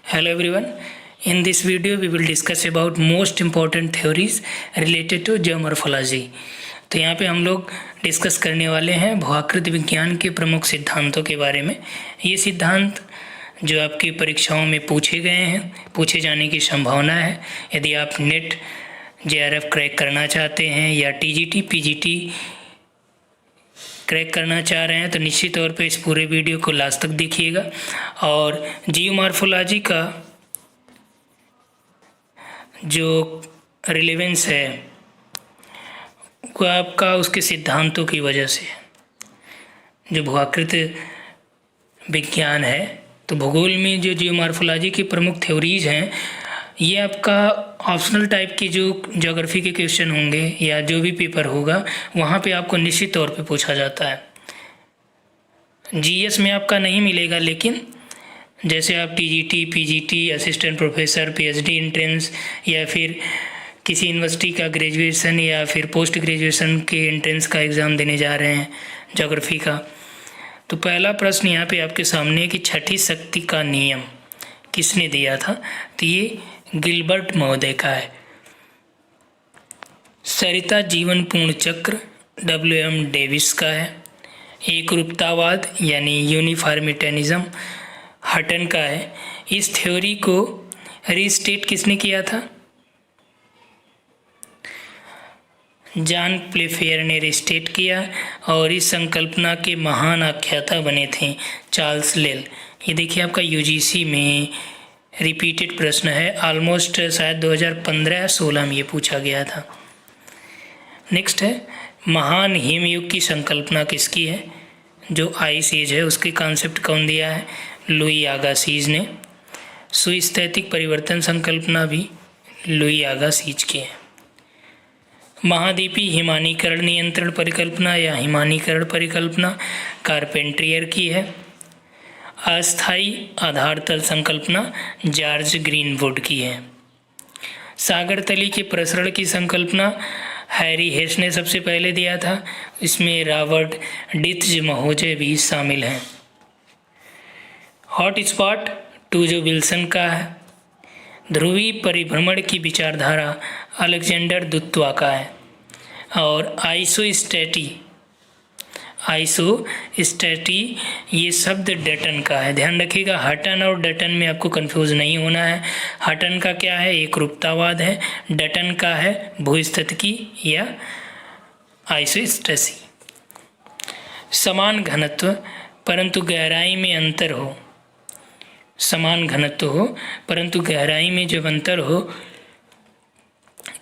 Hello everyone. In this video we will discuss about most important theories related to geomorphology. तो यहाँ पे हम लोग डिस्कस करने वाले हैं भूआकृति विज्ञान के प्रमुख सिद्धांतों के बारे में। ये सिद्धांत जो आपकी परीक्षाओं में पूछे गए हैं, पूछे जाने की संभावना है। यदि आप नेट JRF क्रैक करना चाहते हैं या TGT PGT क्रैक करना चाह रहे हैं तो निश्चित तौर पे इस पूरे वीडियो को लास्ट तक देखिएगा। और जियोमॉर्फोलॉजी का जो रिलेवेंस है वो आपका उसके सिद्धांतों की वजह से जो भूआकृति विज्ञान है, तो भूगोल में जो जियोमॉर्फोलॉजी की प्रमुख थ्योरीज हैं ये आपका ऑप्शनल टाइप की जो ज्योग्राफी के क्वेश्चन होंगे या जो भी पेपर होगा वहाँ पे आपको निश्चित तौर पे पूछा जाता है। GS में आपका नहीं मिलेगा, लेकिन जैसे आप TGT PGT assistant professor PhD entrance या फिर किसी यूनिवर्सिटी का ग्रेजुएशन या फिर पोस्ट ग्रेजुएशन के एंट्रेंस का एग्ज़ाम देने जा रहे हैं ज्योग्राफी का, तो पहला प्रश्न यहाँ पे आपके सामने है कि छठी शक्ति का नियम किसने दिया था। तो ये गिलबर्ट महोदय का है। सरिता जीवन पूर्ण चक्र WM डेविस का है। एकरूपतावाद यानी यूनिफॉर्मिटेनिज्म हटन का है। इस थ्योरी को रीस्टेट किसने किया था? जॉन प्लेफेयर ने रीस्टेट किया और इस संकल्पना के महान आख्याता बने थे चार्ल्स लेल। ये देखिए आपका UGC में रिपीटेड प्रश्न है, ऑलमोस्ट शायद 2015-16 में ये पूछा गया था। नेक्स्ट है महान हिमयुग की संकल्पना किसकी है? जो आइस एज है उसके कॉन्सेप्ट कौन दिया है? लुई अगासिज ने। सुस्थैतिक परिवर्तन संकल्पना भी लुई अगासिज की है। महाद्वीपीय हिमानीकरण नियंत्रण परिकल्पना या हिमानीकरण परिकल्पना कारपेंट्रियर की है। अस्थायी आधार तल संकल्पना जॉर्ज ग्रीनवुड की है। सागर तली के प्रसरण की संकल्पना हैरी हेस ने सबसे पहले दिया था। इसमें रॉबर्ट डिथज महोदय भी शामिल हैं। हॉट स्पॉट टूजो विल्सन का है। ध्रुवीय परिभ्रमण की विचारधारा अलेक्जेंडर दुत्वा का है। और आइसोस्टैटी ये शब्द डटन का है। ध्यान रखिएगा, हटन और डटन में आपको कंफ्यूज नहीं होना है। हटन का क्या है? एकरूपतावाद है। डटन का है भूस्थितिकी या आइसोस्टेसी। समान घनत्व परंतु गहराई में अंतर हो। समान घनत्व हो परंतु गहराई में जब अंतर हो,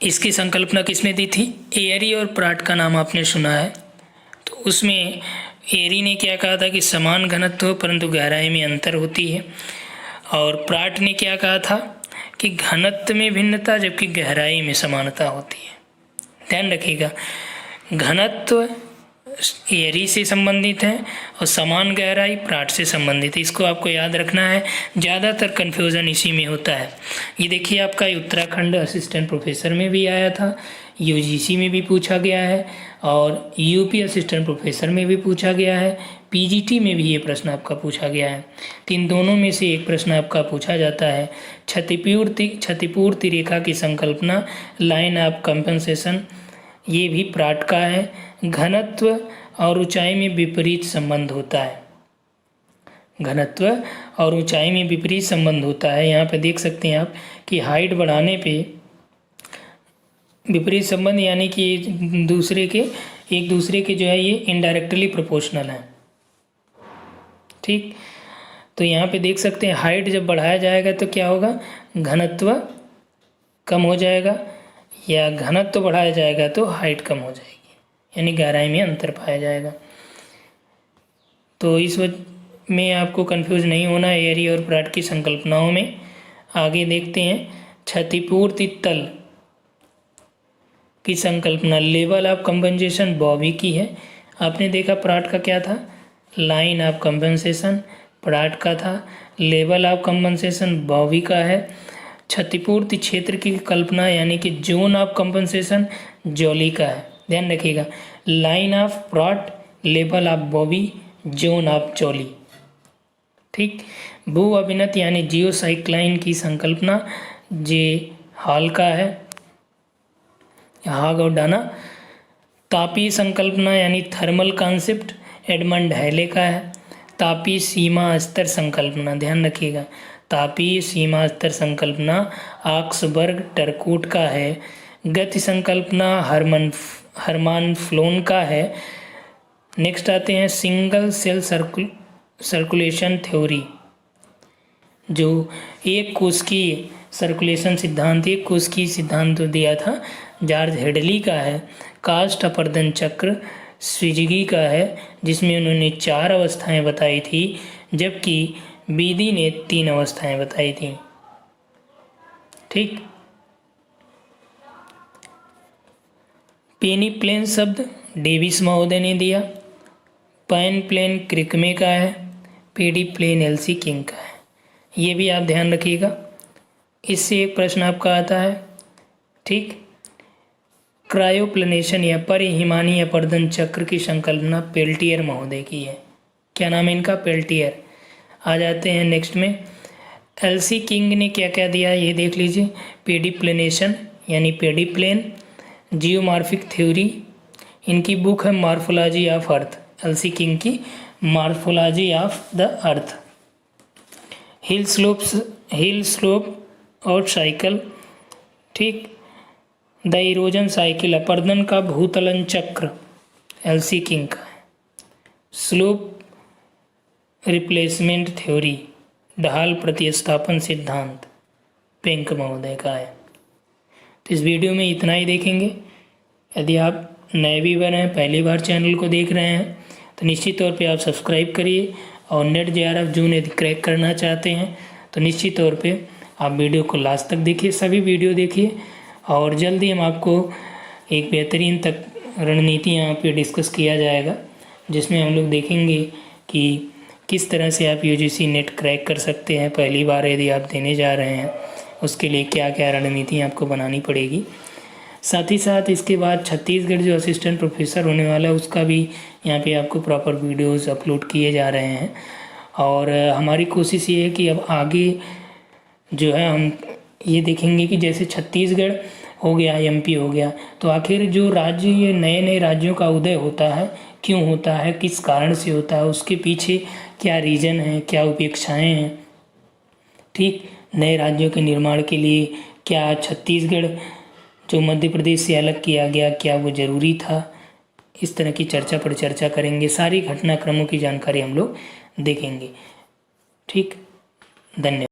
इसकी संकल्पना किसने दी थी? एयरी और प्राट का नाम आपने सुना है। तो उसमें एरी ने क्या कहा था कि समान घनत्व हो परंतु गहराई में अंतर होती है, और प्राट ने क्या कहा था कि घनत्व में भिन्नता जबकि गहराई में समानता होती है। ध्यान रखिएगा, घनत्व एरी से संबंधित है और समान गहराई प्राट से संबंधित है। इसको आपको याद रखना है, ज़्यादातर कन्फ्यूज़न इसी में होता है। ये देखिए आपका उत्तराखंड असिस्टेंट प्रोफेसर में भी आया था, UGC में भी पूछा गया है और UP असिस्टेंट प्रोफेसर में भी पूछा गया है, PGT में भी ये प्रश्न आपका पूछा गया है। तो इन दोनों में से एक प्रश्न आपका पूछा जाता है। क्षतिपूर्ति रेखा की संकल्पना लाइन ऑफ कंपनसेशन ये भी प्राट का है। घनत्व और ऊंचाई में विपरीत संबंध होता है। घनत्व और ऊंचाई में विपरीत संबंध होता है। यहाँ पे देख सकते हैं आप कि हाइट बढ़ाने पे विपरीत संबंध यानी कि एक दूसरे के जो है ये इनडायरेक्टली प्रोपोर्शनल है। ठीक, तो यहाँ पे देख सकते हैं हाइट जब बढ़ाया जाएगा तो क्या होगा? घनत्व कम हो जाएगा, या घनत्व बढ़ाया जाएगा तो हाइट कम हो जाएगी, यानी गहराई में अंतर पाया जाएगा। तो इस वजह में आपको कंफ्यूज नहीं होना एरी और प्राट की संकल्पनाओं में। आगे देखते हैं क्षतिपूर्ति तल की संकल्पना लेवल ऑफ कंपनसेशन बॉबी की है। आपने देखा प्राट का क्या था? लाइन ऑफ कंपनसेशन प्राट का था, लेवल ऑफ कंपनसेशन बॉबी का है। क्षतिपूर्ति क्षेत्र की कल्पना यानी कि जोन ऑफ कंपनसेशन जॉली का है। ध्यान रखिएगा, line of Pratt, level of Bobby, zone of jolly. ठीक, भू अभिनत यानी जियोसाइक्लाइन की संकल्पना जे हॉल का है, हाग और डाना। तापीय संकल्पना यानी थर्मल कॉन्सेप्ट एडमंड हैले का है। तापीय सीमा स्तर संकल्पना, ध्यान रखिएगा, तापीय सीमा स्तर संकल्पना ऑक्सबर्ग टरकूट का है। गति संकल्पना हरमान फ्लोन का है। नेक्स्ट आते हैं सिंगल सेल सर्कुलेशन थ्योरी, जो एक कोश की सर्कुलेशन सिद्धांत, एक कोश की सिद्धांत दिया था, जॉर्ज हेडली का है। कास्ट अपर्दन चक्र स्विजगी का है, जिसमें उन्होंने 4 अवस्थाएं बताई थी, जबकि बीदी ने 3 अवस्थाएं बताई थी। ठीक। पेनी प्लेन शब्द डेविस महोदय ने दिया। पैन प्लेन क्रिकमे का है। पेडी प्लेन एलसी किंग का है। ये भी आप ध्यान रखिएगा, इससे एक प्रश्न आपका आता है। ठीक। क्रायोप्लेनेशन या परिहिमानी अपर्दन चक्र की संकल्पना पेल्टियर महोदय की है। क्या नाम है इनका? पेल्टियर। आ जाते हैं नेक्स्ट में, एलसी किंग ने क्या क्या दिया ये देख लीजिए। पेडिप्लेनेशन यानी पेडिप्लेन, जियोमॉर्फिक थ्योरी, इनकी बुक है morphology of earth, LC King की morphology of the earth. Hill slope और साइकिल। ठीक। द इरोजन साइकिल अपर्दन का भूतलन चक्र एलसी किंग का है। स्लोप रिप्लेसमेंट थ्योरी, ढाल प्रतिस्थापन सिद्धांत पेंक महोदय का है। तो इस वीडियो में इतना ही देखेंगे। यदि आप नए व्यूअर हैं, पहली बार चैनल को देख रहे हैं, तो निश्चित तौर पे आप सब्सक्राइब करिए, और नेट JRF जून यदि क्रैक करना चाहते हैं तो निश्चित तौर पे आप वीडियो को लास्ट तक देखिए, सभी वीडियो देखिए, और जल्दी हम आपको एक बेहतरीन तक रणनीति यहाँ पे डिस्कस किया जाएगा, जिसमें हम लोग देखेंगे कि किस तरह से आप UGC नेट क्रैक कर सकते हैं। पहली बार यदि आप देने जा रहे हैं, उसके लिए क्या क्या रणनीति आपको बनानी पड़ेगी। साथ ही साथ इसके बाद छत्तीसगढ़ जो असिस्टेंट प्रोफेसर होने वाला है, उसका भी यहाँ पे आपको प्रॉपर वीडियोस अपलोड किए जा रहे हैं। और हमारी कोशिश ये है कि अब आगे जो है हम ये देखेंगे कि जैसे छत्तीसगढ़ हो गया, MP हो गया, तो आखिर जो राज्य, ये नए नए राज्यों का उदय होता है, क्यों होता है, किस कारण से होता है, उसके पीछे क्या रीज़न है, क्या उपेक्षाएँ हैं। ठीक। नए राज्यों के निर्माण के लिए क्या छत्तीसगढ़ जो मध्य प्रदेश से अलग किया गया, क्या वो ज़रूरी था, इस तरह की चर्चा पर चर्चा करेंगे। सारी घटनाक्रमों की जानकारी हम लोग देखेंगे। ठीक। धन्यवाद।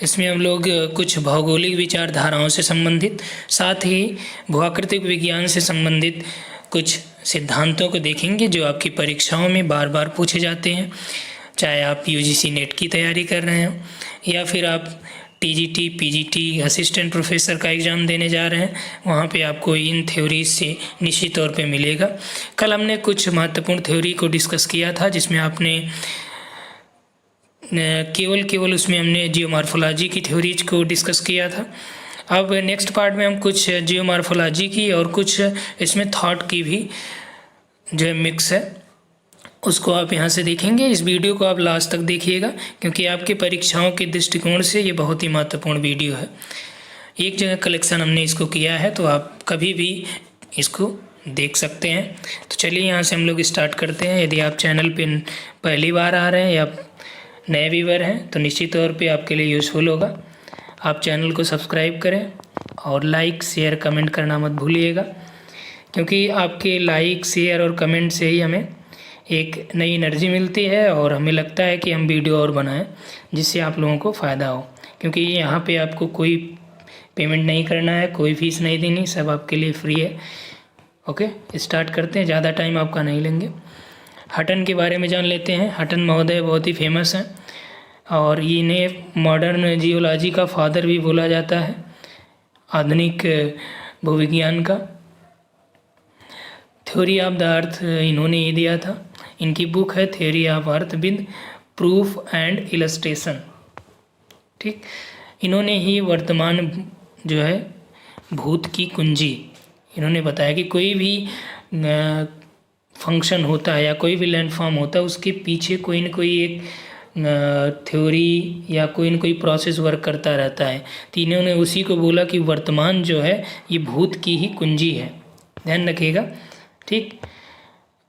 इसमें हम लोग कुछ भौगोलिक विचारधाराओं से संबंधित, साथ ही भूआकृतिक विज्ञान से संबंधित कुछ सिद्धांतों को देखेंगे, जो आपकी परीक्षाओं में बार बार पूछे जाते हैं, चाहे आप UGC नेट की तैयारी कर रहे हो या फिर आप TGT PGT असिस्टेंट प्रोफेसर का एग्ज़ाम देने जा रहे हैं, वहाँ पे आपको इन थ्योरीज से निश्चित तौर पे मिलेगा। कल हमने कुछ महत्वपूर्ण थ्योरी को डिस्कस किया था, जिसमें आपने केवल उसमें हमने जियोमॉर्फोलॉजी की थ्योरीज को डिस्कस किया था। अब नेक्स्ट पार्ट में हम कुछ जियोमॉर्फोलॉजी की और कुछ इसमें थॉट की भी जो है मिक्स है, उसको आप यहाँ से देखेंगे। इस वीडियो को आप लास्ट तक देखिएगा, क्योंकि आपके परीक्षाओं के दृष्टिकोण से ये बहुत ही महत्वपूर्ण वीडियो है। एक जगह कलेक्शन हमने इसको किया है, तो आप कभी भी इसको देख सकते हैं। तो चलिए यहाँ से हम लोग स्टार्ट करते हैं। यदि आप चैनल पे पहली बार आ रहे हैं या नए व्यूअर हैं, तो निश्चित तौर पे आपके लिए यूज़फुल होगा। आप चैनल को सब्सक्राइब करें और लाइक शेयर कमेंट करना मत भूलिएगा, क्योंकि आपके लाइक शेयर और कमेंट से ही हमें एक नई एनर्जी मिलती है, और हमें लगता है कि हम वीडियो और बनाएं जिससे आप लोगों को फ़ायदा हो। क्योंकि यहाँ पे आपको कोई पेमेंट नहीं करना है, कोई फीस नहीं देनी, सब आपके लिए फ्री है। ओके, स्टार्ट करते हैं, ज़्यादा टाइम आपका नहीं लेंगे। हटन के बारे में जान लेते हैं। हटन महोदय बहुत ही फेमस हैं, और इन्हें मॉडर्न जियोलॉजी का फादर भी बोला जाता है, आधुनिक भूविज्ञान का। थ्योरी ऑफ द अर्थ इन्होंने ये दिया था। इनकी बुक है theory of earth with proof and illustration. ठीक। इन्होंने ही वर्तमान जो है भूत की कुंजी इन्होंने बताया कि कोई भी फंक्शन होता है या कोई भी लैंडफॉर्म होता है उसके पीछे कोई न कोई एक थ्योरी या कोई न कोई प्रोसेस वर्क करता रहता है। तो इन्होंने उसी को बोला कि वर्तमान जो है ये भूत की ही कुंजी है, ध्यान रखिएगा, ठीक।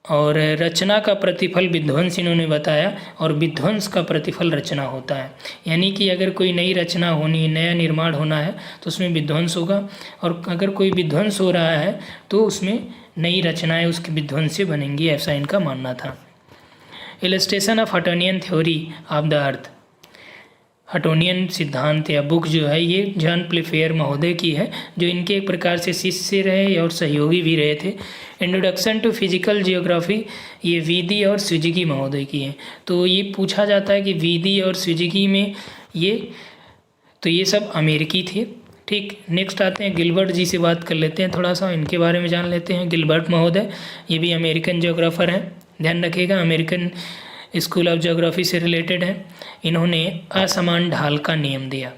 और रचना का प्रतिफल विध्वंस इन्होंने बताया, और विध्वंस का प्रतिफल रचना होता है। यानी कि अगर कोई नई रचना होनी, नया निर्माण होना है तो उसमें विध्वंस होगा, और अगर कोई विध्वंस हो रहा है तो उसमें नई रचनाएं उसके विध्वंस से बनेंगी, ऐसा इनका मानना था। Illustration of Huttonian theory of the earth, Huttonian सिद्धांत या बुक जो है ये जॉन प्लेफेयर महोदय की है, जो इनके एक प्रकार से शिष्य रहे और सहयोगी भी रहे थे। इंट्रोडक्शन टू फिजिकल जियोग्राफी ये वीदी और स्विजिगी महोदय की है। तो ये पूछा जाता है कि वीदी और स्विजिगी में ये सब अमेरिकी थे, ठीक। नेक्स्ट आते हैं गिलबर्ट जी से बात कर लेते हैं, थोड़ा सा इनके बारे में जान लेते हैं। गिलबर्ट महोदय ये भी अमेरिकन जियोग्राफर हैं, ध्यान रखिएगा, अमेरिकन स्कूल ऑफ ज्योग्राफी से रिलेटेड है। इन्होंने असमान ढाल का नियम दिया।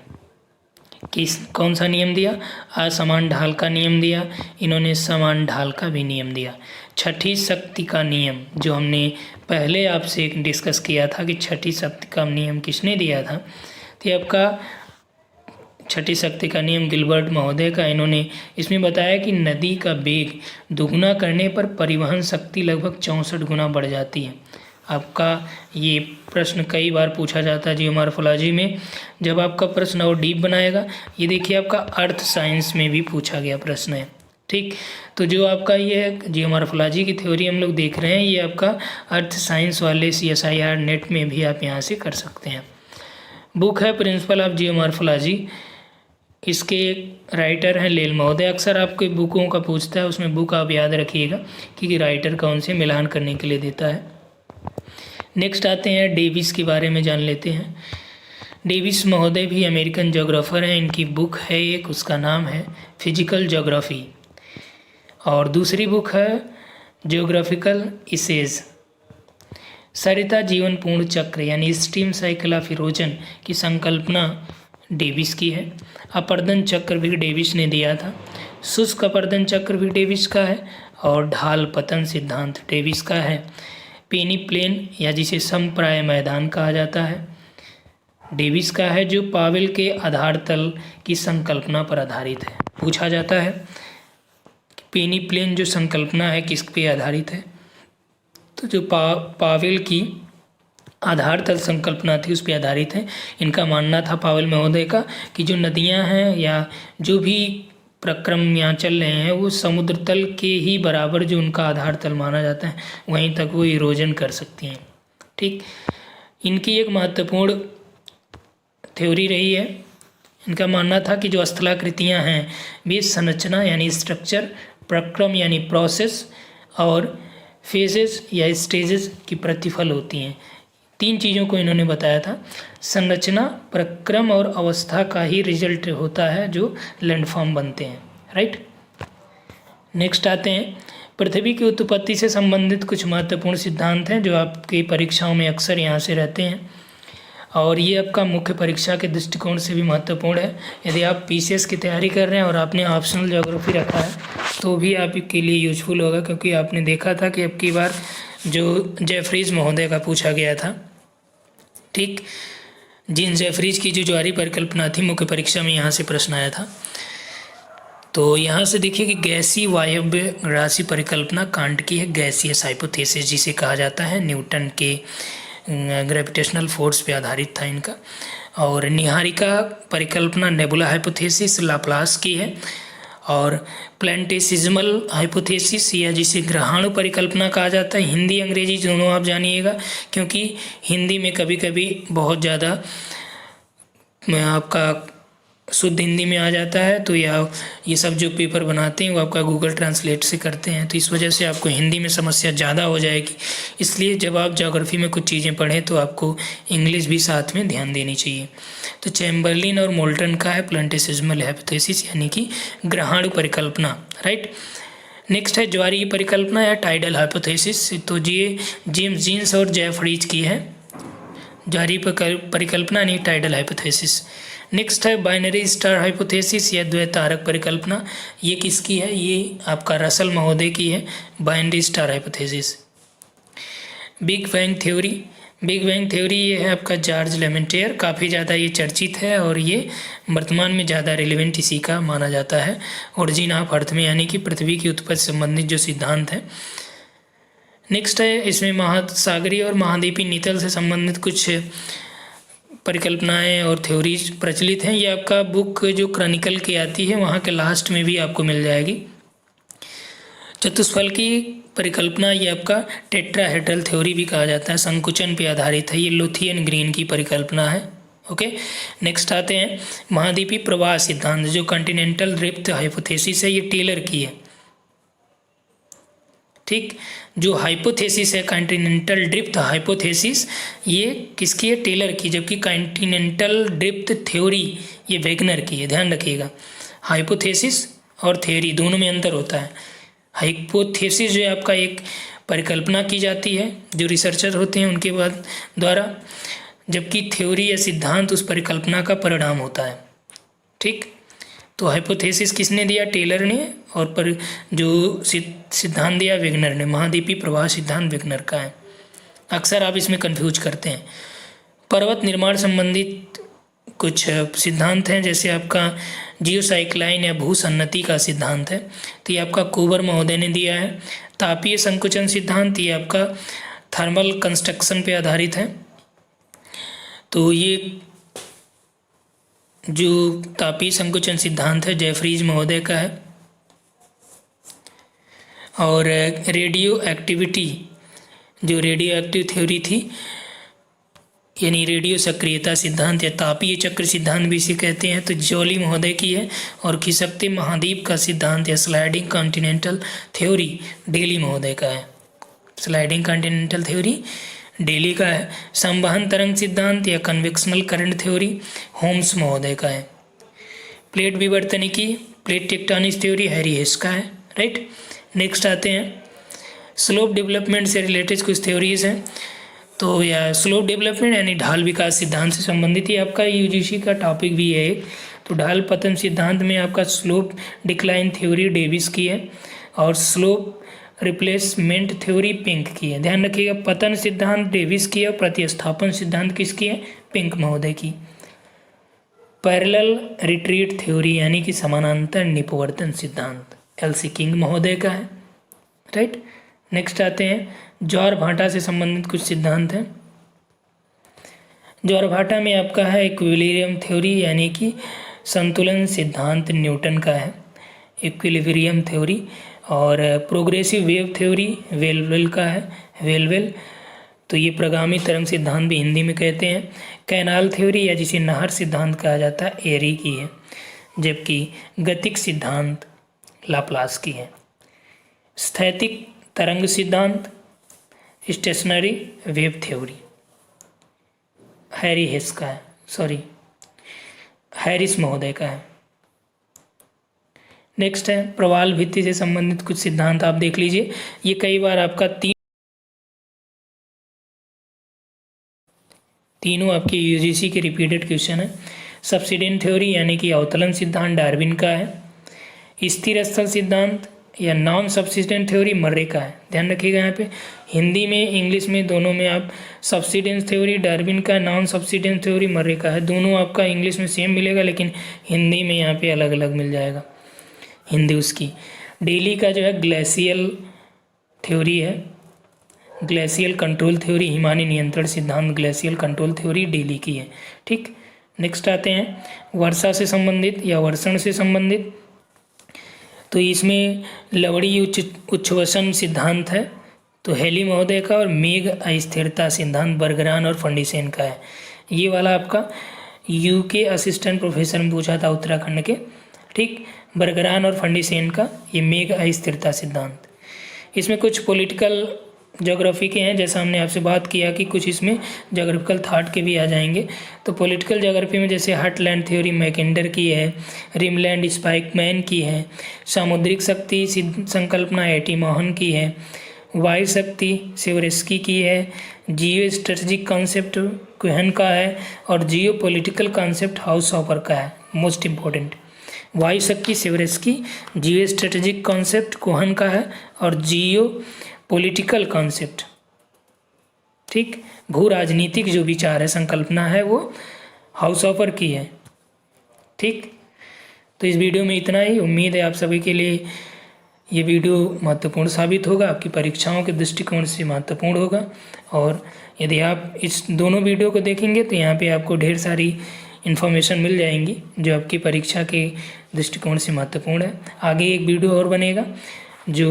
कौन सा नियम दिया? असमान ढाल का नियम दिया। इन्होंने समान ढाल का भी नियम दिया। छठी शक्ति का नियम जो हमने पहले आपसे डिस्कस किया था कि छठी शक्ति का नियम किसने दिया था, तो आपका छठी शक्ति का नियम गिलबर्ट महोदय का। इन्होंने इसमें बताया कि नदी का वेग दुगुना करने पर परिवहन शक्ति लगभग 64 गुना बढ़ जाती है। आपका ये प्रश्न कई बार पूछा जाता है जियोमॉर्फोलॉजी में, जब आपका प्रश्न और डीप बनाएगा। ये देखिए आपका अर्थ साइंस में भी पूछा गया प्रश्न है, ठीक। तो जो आपका ये जियोमॉर्फोलॉजी की थ्योरी हम लोग देख रहे हैं, ये आपका अर्थ साइंस वाले CSIR नेट में भी आप यहाँ से कर सकते हैं। बुक है प्रिंसिपल ऑफ जियोमॉर्फोलॉजी, इसके राइटर हैं लेल महोदय। अक्सर आपके बुकों का पूछता है, उसमें बुक आप याद रखिएगा कि राइटर कौन से मिलान करने के लिए देता है। नेक्स्ट आते हैं डेविस के बारे में जान लेते हैं। डेविस महोदय भी अमेरिकन ज्योग्राफर हैं। इनकी बुक है एक, उसका नाम है फिजिकल ज्योग्राफी, और दूसरी बुक है ज्योग्राफिकल इसेज। सरिता जीवन पूर्ण चक्र यानी स्ट्रीम साइकिल ऑफ इरोजन की संकल्पना डेविस की है। अपर्दन चक्र भी डेविस ने दिया था। शुष्क अपर्दन चक्र भी डेविस का है, और ढाल पतन सिद्धांत डेविस का है। पेनी प्लेन या जिसे समप्राय मैदान कहा जाता है डेविस का है, जो पावेल के आधार तल की संकल्पना पर आधारित है। पूछा जाता है पेनी प्लेन जो संकल्पना है किस पे आधारित है, तो जो पावेल की आधार तल संकल्पना थी उस पर आधारित है। इनका मानना था पावेल महोदय का कि जो नदियां हैं या जो भी प्रक्रम यहाँ चल रहे हैं वो समुद्र तल के ही बराबर जो उनका आधार तल माना जाता है वहीं तक वो इरोजन कर सकती हैं, ठीक। इनकी एक महत्वपूर्ण थ्योरी रही है। इनका मानना था कि जो स्थलाकृतियाँ हैं वे संरचना यानी स्ट्रक्चर, प्रक्रम यानी प्रोसेस, और फेजेस या स्टेजेस की प्रतिफल होती हैं। 3 चीज़ों को इन्होंने बताया था, संरचना, प्रक्रम और अवस्था का ही रिजल्ट होता है जो लैंडफॉर्म बनते हैं, राइट। नेक्स्ट आते हैं पृथ्वी की उत्पत्ति से संबंधित कुछ महत्वपूर्ण सिद्धांत हैं जो आपकी परीक्षाओं में अक्सर यहाँ से रहते हैं, और ये आपका मुख्य परीक्षा के दृष्टिकोण से भी महत्वपूर्ण है। यदि आप PCS की तैयारी कर रहे हैं और आपने ऑप्शनल ज्योग्राफी रखा है तो भी आपके लिए यूजफुल होगा, क्योंकि आपने देखा था कि अब की बार जो जेफरीज महोदय का पूछा गया था, ठीक। जीन जेफरीज की जो ज्वारीय परिकल्पना थी मुख्य परीक्षा में यहाँ से प्रश्न आया था। तो यहाँ से देखिए कि गैसीय वायव्य राशि परिकल्पना कांट की है, गैसियस हाइपोथेसिस जिसे कहा जाता है, न्यूटन के ग्रेविटेशनल फोर्स पे आधारित था इनका। और निहारिका परिकल्पना नेबुला हाइपोथेसिस लाप्लास की है, और प्लेंटेसिज्मल हाइपोथेसिस या जिसे ग्रहाणु परिकल्पना कहा जाता है, हिंदी अंग्रेजी दोनों आप जानिएगा, क्योंकि हिंदी में कभी कभी बहुत ज़्यादा आपका शुद्ध हिंदी में आ जाता है, तो या ये सब जो पेपर बनाते हैं वो आपका गूगल ट्रांसलेट से करते हैं, तो इस वजह से आपको हिंदी में समस्या ज़्यादा हो जाएगी। इसलिए जब आप ज्योग्राफी में कुछ चीज़ें पढ़ें तो आपको इंग्लिश भी साथ में ध्यान देनी चाहिए। तो चैम्बरलिन और मोल्टन का है प्लेंटेसिज्मल हाइपोथेसिस यानी कि ग्रहाणु परिकल्पना, राइट। नेक्स्ट है ज्वारीय परिकल्पना या टाइडल हाइपोथेसिस, तो ये जेम्स जीन्स और जेफरीज की है, ज्वारीय परिकल्पना यानी टाइडल हाइपोथेसिस। नेक्स्ट है बाइनरी स्टार हाइपोथेसिस या द्वैतारक परिकल्पना, ये किसकी है? ये आपका रसल महोदय की है, binary star hypothesis. Big bang theory, big bang theory ये है आपका जॉर्ज लेमेंटियर, काफ़ी ज़्यादा ये चर्चित है और ये वर्तमान में ज़्यादा रिलेवेंट इसी का माना जाता है। ओरिजिन ऑफ अर्थ में यानी कि पृथ्वी की उत्पत्ति से संबंधित जो सिद्धांत है। नेक्स्ट है इसमें महासागरीय और महाद्वीपीय नितल से संबंधित कुछ परिकल्पनाएं और थ्योरीज प्रचलित हैं। ये आपका बुक जो क्रॉनिकल की आती है वहाँ के लास्ट में भी आपको मिल जाएगी। चतुष्फल की परिकल्पना ये आपका टेट्राहेड्रल थ्योरी भी कहा जाता है, संकुचन पे आधारित है। ये लुथियन ग्रीन की परिकल्पना है। ओके, नेक्स्ट आते हैं महाद्वीपीय प्रवाह सिद्धांत जो कॉन्टिनेंटल ड्रिफ्ट हाइपोथेसिस है, ये टेलर की है। ठीक, जो हाइपोथेसिस है कॉन्टिनेंटल ड्रिफ्ट हाइपोथेसिस ये किसकी है? टेलर की। जबकि कॉन्टिनेंटल ड्रिफ्ट थ्योरी ये वेगनर की है। ध्यान रखिएगा, हाइपोथेसिस और थ्योरी दोनों में अंतर होता है। हाइपोथेसिस जो है आपका एक परिकल्पना की जाती है जो रिसर्चर होते हैं उनके बाद द्वारा, जबकि थ्योरी या सिद्धांत उस परिकल्पना का परिणाम होता है। ठीक, तो हाइपोथेसिस किसने दिया? टेलर ने, और पर जो सिद्धांत दिया वेगनर ने। महाद्वीपीय प्रवाह सिद्धांत वेगनर का है। अक्सर आप इसमें कंफ्यूज करते हैं। पर्वत निर्माण संबंधित कुछ सिद्धांत हैं, जैसे आपका जियोसाइक्लाइन या भूसन्नति का सिद्धांत है, तो ये आपका कुबर महोदय ने दिया है। तापीय संकुचन सिद्धांत ये आपका थर्मल कंस्ट्रक्शन पे आधारित है। तो ये जो तापीय संकुचन सिद्धांत है जेफरीज महोदय का है। और रेडियो एक्टिविटी, जो रेडियो एक्टिव थ्योरी थी, यानी रेडियो सक्रियता सिद्धांत या तापीय चक्र सिद्धांत भी इसे कहते हैं, तो जॉली महोदय की है। और खिसकते महाद्वीप का सिद्धांत या स्लाइडिंग कॉन्टिनेंटल थ्योरी डेली महोदय का है। स्लाइडिंग कॉन्टिनेंटल थ्योरी डेली का है। संवहन तरंग सिद्धांत या कन्वेक्शनल करंट थ्योरी होम्स महोदय का है। प्लेट विवर्तनिकी, plate tectonics theory Harry Hess का है। राइट, नेक्स्ट आते हैं स्लोप डेवलपमेंट से रिलेटेड कुछ थ्योरीज हैं। तो या स्लोप डेवलपमेंट यानी ढाल विकास सिद्धांत से संबंधित ही आपका यूजीसी का टॉपिक भी है। तो ढाल पतन सिद्धांत में आपका स्लोप डिक्लाइन थ्योरी डेविस की है और स्लोप रिप्लेसमेंट थ्योरी पिंक की है। ध्यान रखिएगा, पतन सिद्धांत डेविस की है और प्रतिस्थापन सिद्धांत किसकी है? पिंक महोदय की। पैरेलल रिट्रीट थ्योरी यानी कि समानांतर निपवर्तन सिद्धांत एलसी किंग महोदय का है। राइट, नेक्स्ट आते हैं ज्वार भाटा से संबंधित कुछ सिद्धांत हैं। ज्वार भाटा में आपका है इक्विलिब्रियम थ्योरी यानी कि संतुलन सिद्धांत न्यूटन का है, इक्विलिब्रियम थ्योरी। और प्रोग्रेसिव वेव थ्योरी वेलवेल का है, वेलवेल। तो ये प्रगामी तरंग सिद्धांत भी हिंदी में कहते हैं। कैनाल थ्योरी या जिसे नहर सिद्धांत कहा जाता है एरी की है, जबकि गतिक सिद्धांत लाप्लास की है। स्थैतिक तरंग सिद्धांत stationary wave theory Harry Hess का है, हैरिस महोदय का है। नेक्स्ट है प्रवाल भित्ति से संबंधित कुछ सिद्धांत आप देख लीजिए। ये कई बार आपका तीनों आपके यूजीसी के रिपीटेड क्वेश्चन है। सब्सिडेंट थ्योरी यानी कि अवतलन सिद्धांत डार्विन का है। स्थिर स्थल सिद्धांत या नॉन सब्सिडेंट थ्योरी मर्रे का है। ध्यान रखिएगा, यहाँ पे हिंदी में इंग्लिश में दोनों में आप सब्सिडेंस थ्योरी डार्विन का, नॉन सब्सिडेंस थ्योरी मर्रे का है। दोनों आपका इंग्लिश में सेम मिलेगा लेकिन हिंदी में यहाँ पे अलग अलग मिल जाएगा, हिंदी उसकी। डेली का जो है ग्लेशियल थ्योरी है, ग्लेशियल कंट्रोल थ्योरी, हिमानी नियंत्रण सिद्धांत ग्लेशियल कंट्रोल थ्योरी डेली की है। ठीक, नेक्स्ट आते हैं वर्षा से संबंधित या वर्षण से संबंधित। तो इसमें लवड़ी उच्छ्वसन सिद्धांत है तो हेली महोदय का, और मेघ अस्थिरता सिद्धांत बर्गरान और फंडिसेन का है। ये वाला आपका यूके असिस्टेंट प्रोफेसर में पूछा था उत्तराखंड के। ठीक, बर्गरान और फंडिसेन का ये मेघ अस्थिरता सिद्धांत। इसमें कुछ पॉलिटिकल ज्योग्राफी के हैं, जैसा हमने आपसे बात किया कि कुछ इसमें ज्योग्राफिकल थाट के भी आ जाएंगे। तो पॉलिटिकल ज्योग्राफी में जैसे हटलैंड थ्योरी मैकेंडर की है, रिमलैंड स्पाइकमैन की है, सामुद्रिक शक्ति संकल्पना एटी मोहन की है, वायु शक्ति सेवरेस्की की है, जियो स्ट्रेटजिक कॉन्सेप्ट कुहन का है, और जियो पॉलिटिकल कॉन्सेप्ट हाउस ऑफर का है। मोस्ट इम्पोर्टेंट, वायु शक्ति सेवरेस्की, जियो स्ट्रेटजिक कॉन्सेप्ट कुहन का है, और जियो पॉलिटिकल कॉन्सेप्ट ठीक, भू राजनीतिक जो विचार है, संकल्पना है, वो हाउस ऑफर की है। ठीक, तो इस वीडियो में इतना ही। उम्मीद है आप सभी के लिए ये वीडियो महत्वपूर्ण साबित होगा, आपकी परीक्षाओं के दृष्टिकोण से महत्वपूर्ण होगा। और यदि आप इस दोनों वीडियो को देखेंगे तो यहाँ पे आपको ढेर सारी इन्फॉर्मेशन मिल जाएंगी जो आपकी परीक्षा के दृष्टिकोण से महत्वपूर्ण है। आगे एक वीडियो और बनेगा जो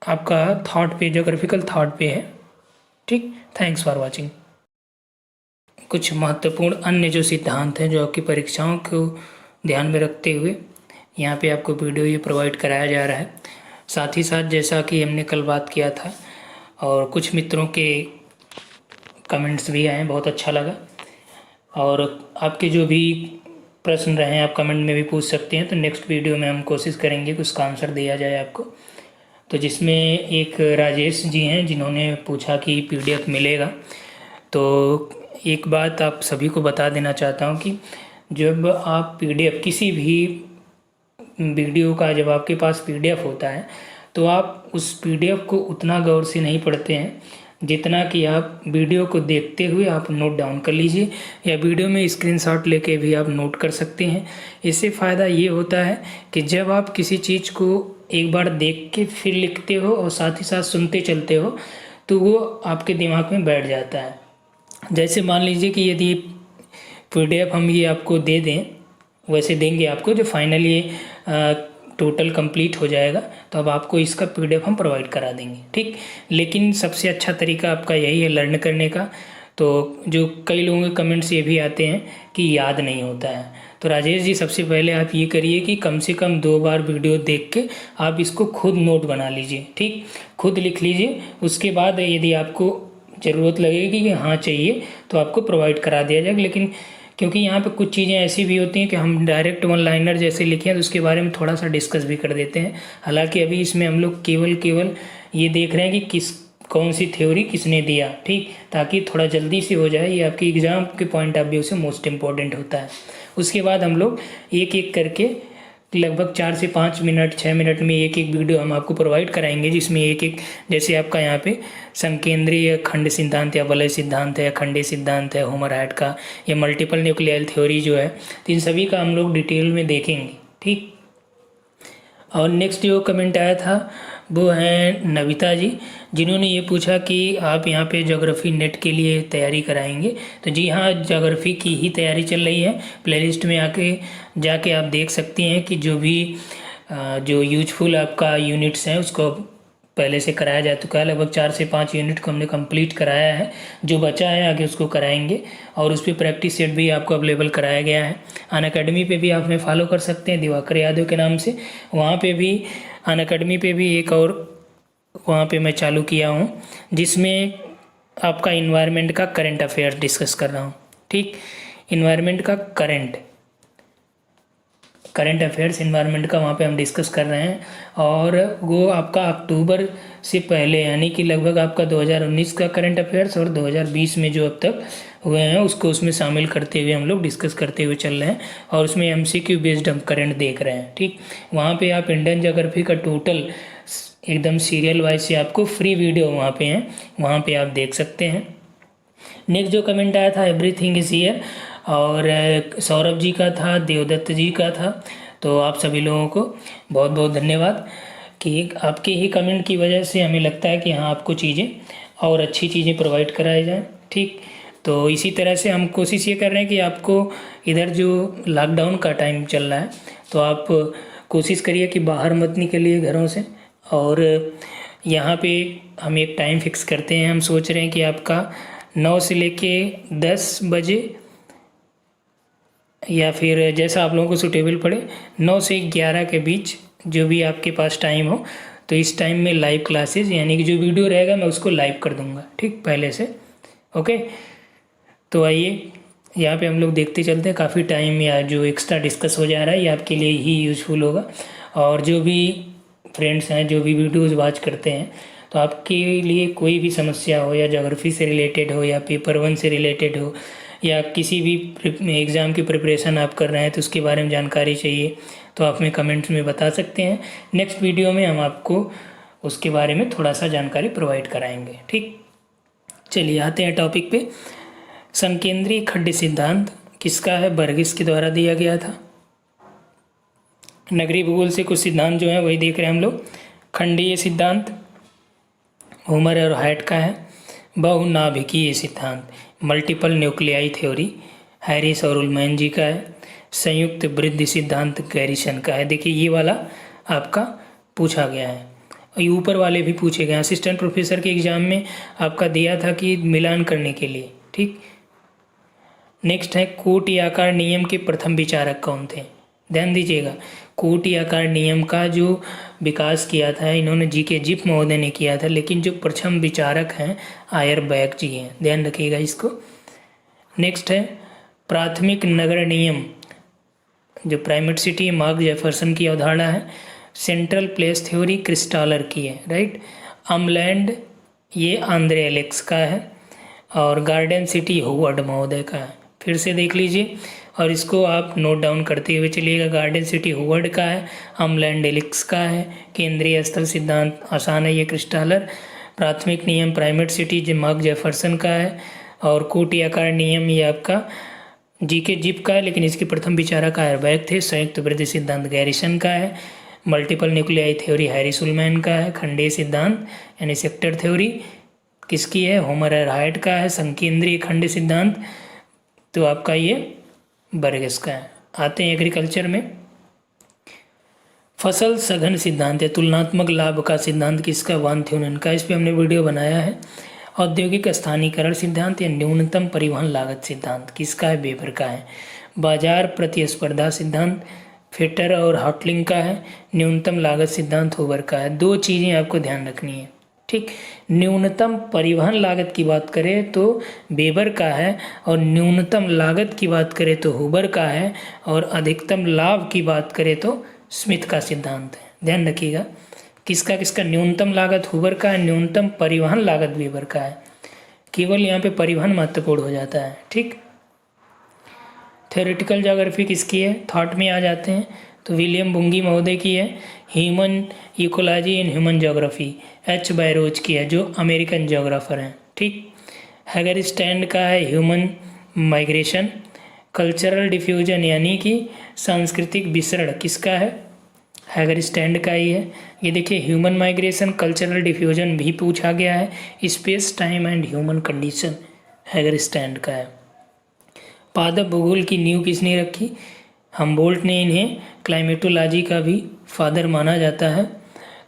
आपका थॉट पे, जोग्राफिकल थॉट पे है। ठीक, थैंक्स फॉर वॉचिंग। कुछ महत्वपूर्ण अन्य जो सिद्धांत हैं जो आपकी परीक्षाओं को ध्यान में रखते हुए यहाँ पे आपको वीडियो ये प्रोवाइड कराया जा रहा है। साथ ही साथ जैसा कि हमने कल बात किया था और कुछ मित्रों के कमेंट्स भी आए, बहुत अच्छा लगा। और आपके जो भी प्रश्न रहे आप कमेंट में भी पूछ सकते हैं, तो नेक्स्ट वीडियो में हम कोशिश करेंगे कि उसका आंसर दिया जाए आपको। तो जिसमें एक राजेश जी हैं जिन्होंने पूछा कि PDF मिलेगा, तो एक बात आप सभी को बता देना चाहता हूँ कि जब आप PDF किसी भी वीडियो का, जब आपके पास PDF होता है तो आप उस PDF को उतना गौर से नहीं पढ़ते हैं जितना कि आप वीडियो को देखते हुए आप नोट डाउन कर लीजिए, या वीडियो में स्क्रीनशॉट लेके भी आप नोट कर सकते हैं। इससे फ़ायदा ये होता है कि जब आप किसी चीज़ को एक बार देख के फिर लिखते हो और साथ ही साथ सुनते चलते हो तो वो आपके दिमाग में बैठ जाता है। जैसे मान लीजिए कि यदि PDF हम ये आपको दे दें, वैसे देंगे आपको, जो फाइनल ये टोटल कंप्लीट हो जाएगा तो अब आपको इसका PDF हम प्रोवाइड करा देंगे। ठीक, लेकिन सबसे अच्छा तरीका आपका यही है लर्न करने का। तो जो कई लोगों के कमेंट्स ये भी आते हैं कि याद नहीं होता है, तो राजेश जी सबसे पहले आप ये करिए कि कम से कम 2 बार वीडियो देख के आप इसको खुद नोट बना लीजिए। ठीक, खुद लिख लीजिए। उसके बाद यदि आपको ज़रूरत लगेगी कि हाँ चाहिए तो आपको प्रोवाइड करा दिया जाएगा। लेकिन क्योंकि यहाँ पे कुछ चीज़ें ऐसी भी होती हैं कि हम डायरेक्ट 1 लाइनर जैसे लिखे हैं तो उसके बारे में थोड़ा सा डिस्कस भी कर देते हैं। हालांकि अभी इसमें हम लोग केवल ये देख रहे हैं कि कौन सी थ्योरी किसने दिया। ठीक, ताकि थोड़ा जल्दी से हो जाए, ये आपकी एग्ज़ाम के पॉइंट ऑफ व्यू से मोस्ट इम्पॉर्टेंट होता है। उसके बाद हम लोग एक एक करके लगभग 4 से 5 मिनट 6 मिनट में एक वीडियो हम आपको प्रोवाइड कराएंगे, जिसमें एक जैसे आपका यहाँ पे संकेंद्रीय खंड सिद्धांत या वलय सिद्धांत है या खंडीय सिद्धांत है होमर हार्ट का, या मल्टीपल न्यूक्लियर थ्योरी जो है, तो इन सभी का हम लोग डिटेल में देखेंगे। ठीक, और नेक्स्ट जो कमेंट आया था वो है नविता जी, जिन्होंने ये पूछा कि आप यहाँ पे ज्योग्राफी नेट के लिए तैयारी कराएंगे। तो जी हाँ, ज्योग्राफी की ही तैयारी चल रही है। प्लेलिस्ट में जाके आप देख सकती हैं कि जो यूजफुल आपका यूनिट्स हैं उसको पहले से कराया जा चुका है। लगभग 4 से 5 यूनिट को हमने कंप्लीट कराया है, जो बचा है आगे उसको कराएंगे। और उस पर प्रैक्टिस सेट भी आपको अवेलेबल कराया गया है। अनअकैडमी पे भी आप हमें फॉलो कर सकते हैं दिवाकर यादव के नाम से। वहाँ पे भी अनअकैडमी पे भी एक और वहाँ पे मैं चालू किया हूँ, जिसमें आपका इन्वायरमेंट का करंट अफेयर्स डिस्कस कर रहा हूँ। ठीक, इन्वायरमेंट का करंट अफेयर्स इन्वायरमेंट का वहाँ पे हम डिस्कस कर रहे हैं। और वो आपका अक्टूबर से पहले, यानी कि लगभग आपका 2019 का करंट अफेयर्स और 2020 में जो अब तक हुए हैं उसको उसमें शामिल करते हुए हम लोग डिस्कस करते हुए चल रहे हैं। और उसमें MCQ बेस्ड हम करंट देख रहे हैं। ठीक, वहाँ पे आप इंडियन ज्योग्राफी का टोटल एकदम सीरियल वाइज से आपको फ्री वीडियो वहाँ पे हैं, वहाँ पे आप देख सकते हैं। नेक्स्ट जो कमेंट आया था एवरीथिंग इज़ हियर, और सौरभ जी का था, देवदत्त जी का था। तो आप सभी लोगों को बहुत बहुत धन्यवाद कि आपके ही कमेंट की वजह से हमें लगता है कि हाँ आपको चीज़ें और अच्छी चीज़ें प्रोवाइड कराई जाएँ। ठीक, तो इसी तरह से हम कोशिश ये कर रहे हैं कि आपको इधर जो लॉकडाउन का टाइम चल रहा है तो आप कोशिश करिए कि बाहर मत निकलिए घरों से। और यहाँ पे हम एक टाइम फिक्स करते हैं, हम सोच रहे हैं कि आपका 9 से लेके 10 बजे, या फिर जैसा आप लोगों को सूटेबल पड़े, 9 से 11 के बीच जो भी आपके पास टाइम हो, तो इस टाइम में लाइव क्लासेस, यानी कि जो वीडियो रहेगा मैं उसको लाइव कर दूंगा। ठीक, पहले से। ओके, तो आइए यहाँ पे हम लोग देखते चलते हैं। काफ़ी टाइम या जो एक्स्ट्रा डिस्कस हो जा रहा है ये आपके लिए ही यूज़फुल होगा। और जो भी फ्रेंड्स हैं जो भी वीडियोज़ वॉच करते हैं, तो आपके लिए कोई भी समस्या हो, या ज्योग्राफी से रिलेटेड हो, या पेपर 1 से रिलेटेड हो, या किसी भी एग्ज़ाम की प्रिपरेशन आप कर रहे हैं तो उसके बारे में जानकारी चाहिए, तो आप हमें कमेंट्स में बता सकते हैं। नेक्स्ट वीडियो में हम आपको उसके बारे में थोड़ा सा जानकारी प्रोवाइड कराएंगे। ठीक, चलिए आते हैं टॉपिक पे। संकेंद्रीय खड्ड सिद्धांत किसका है? बर्गिस के द्वारा दिया गया था। नगरीय भूगोल से कुछ सिद्धांत जो है वही देख रहे हैं हम लोग। खंडीय सिद्धांत होमर और हाइट का है। बहुनाभिकीय सिद्धांत मल्टीपल न्यूक्लियाई थ्योरी हैरिस और उलमैन जी का है। संयुक्त वृद्धि सिद्धांत गैरिसन का है। देखिए ये वाला आपका पूछा गया है और ये ऊपर वाले भी पूछे गए। असिस्टेंट प्रोफेसर के एग्जाम में आपका दिया था कि मिलान करने के लिए, ठीक। नेक्स्ट है कोटि आकार नियम के प्रथम विचारक कौन थे? ध्यान दीजिएगा, कोटि आकार नियम का जो विकास किया था इन्होंने जीके जिप महोदय ने किया था, लेकिन जो प्रथम विचारक हैं आयरबैक जी हैं। ध्यान रखिएगा इसको। नेक्स्ट है प्राथमिक नगर नियम, जो प्राइमेट सिटी मार्क जेफरसन की अवधारणा है। सेंट्रल प्लेस थ्योरी क्रिस्टालर की है, राइट। अमलैंड ये आंद्रे एलेक्स का है और गार्डन सिटी होवर्ड महोदय का है। फिर से देख लीजिए और इसको आप नोट डाउन करते हुए चलिएगा। गार्डन सिटी होवर्ड का है, अमलैंड एलेक्स का है। केंद्रीय स्थल सिद्धांत आसान है, ये क्रिस्टालर। प्राथमिक नियम प्राइमेट सिटी जो मार्क जेफरसन का है और कोटि आकार नियम ये आपका जीके जिप का है, लेकिन इसके प्रथम विचारक आयरबैक थे। संयुक्त वृद्धि सिद्धांत गैरिसन का है। Multiple nuclei theory Harris Ullman का है। खंडीय सिद्धांत यानी सेक्टर थ्योरी किसकी है? होमर और हाइट का है। संकेंद्रीय खंड सिद्धांत तो आपका ये बर्गेस का है। आते हैं एग्रीकल्चर में। फसल सघन सिद्धांत या तुलनात्मक लाभ का सिद्धांत किसका? वान थ्यूनेन का। इस पर हमने वीडियो बनाया है। औद्योगिक स्थानीयकरण सिद्धांत या न्यूनतम परिवहन लागत सिद्धांत किसका है? वेबर का है। बाजार प्रतिस्पर्धा सिद्धांत फिटर और हॉटलिंग का है। न्यूनतम लागत सिद्धांत होबर का है। दो चीज़ें आपको ध्यान रखनी है, ठीक। न्यूनतम परिवहन लागत की बात करें तो वेबर का है और न्यूनतम लागत की बात करें तो हुबर का है और अधिकतम लाभ की बात करें तो स्मिथ का सिद्धांत है। ध्यान रखिएगा किसका किसका? न्यूनतम लागत हुबर का है, न्यूनतम परिवहन लागत वेबर का है। केवल यहाँ पे परिवहन महत्वपूर्ण हो जाता है, ठीक। थ्योरेटिकल ज्योग्राफी किसकी है? थॉट में आ जाते हैं तो विलियम बुंगी महोदय की है। Human ecology in human geography H barrows की है, जो अमेरिकन ज्योग्राफर हैं, ठीक। हैगर स्टैंड का है ह्यूमन माइग्रेशन। कल्चरल डिफ्यूजन यानी कि सांस्कृतिक विसरण किसका है? हैगर स्टैंड का ही है। ये देखिए ह्यूमन माइग्रेशन कल्चरल डिफ्यूजन भी पूछा गया है। Space time and human condition hugger stand का है। पादप भूगोल की नींव किसने रखी? हमबोल्ट ने। इन्हें क्लाइमेटोलॉजी का भी फादर माना जाता है।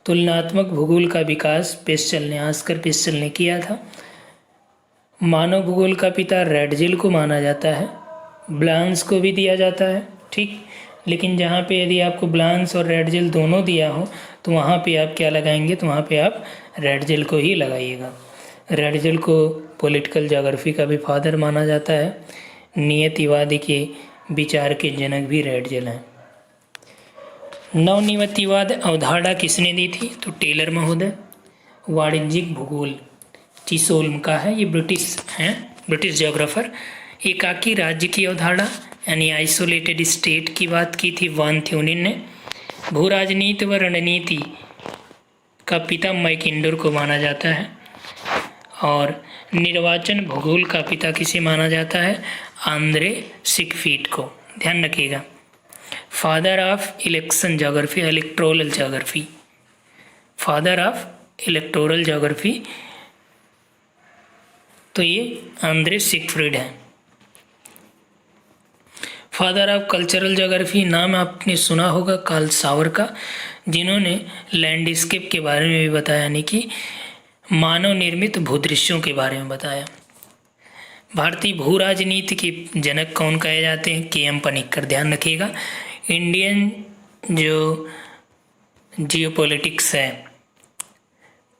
तुलनात्मक भूगोल का विकास पेस्चल ने, आस्कर पेस्चल ने किया था। मानव भूगोल का पिता रेडजिल को माना जाता है। ब्लांस को भी दिया जाता है, ठीक। लेकिन जहाँ पे यदि आपको ब्लांस और रेडजिल दोनों दिया हो तो वहाँ पे आप क्या लगाएंगे? तो वहाँ पे आप रेडजिल को ही लगाइएगा। रेडजिल को पॉलिटिकल ज्योग्राफी का भी फादर माना जाता है। नियतिवादी के विचार के जनक भी रेडजिल हैं। नवनियतिवाद अवधारणा किसने दी थी? तो टेलर महोदय। वाणिज्यिक भूगोल टिसोल्म का है, ये ब्रिटिश हैं, ब्रिटिश ज्योग्राफर। एकाकी राज्य की अवधारणा यानी आइसोलेटेड स्टेट की बात की थी वान थ्यूनेन ने। भू राजनीति व रणनीति का पिता मैकिंडर को माना जाता है और निर्वाचन भूगोल का पिता किसे माना जाता है? आंद्रे सिकफीट को। ध्यान रखिएगा। Father of election geography, electoral geography, father of electoral geography तो ये आंद्रे सिकफ्रीड है। फादर ऑफ कल्चरल ज्योग्राफी नाम आपने सुना होगा कार्ल सावर का, जिन्होंने लैंडस्केप के बारे में भी बताया, यानी कि मानव निर्मित भूदृश्यों के बारे में बताया। भारतीय भू राजनीति के जनक कौन कहे जाते हैं? के एम पनिक्कर। ध्यान रखिएगा इंडियन जो जियोपॉलिटिक्स है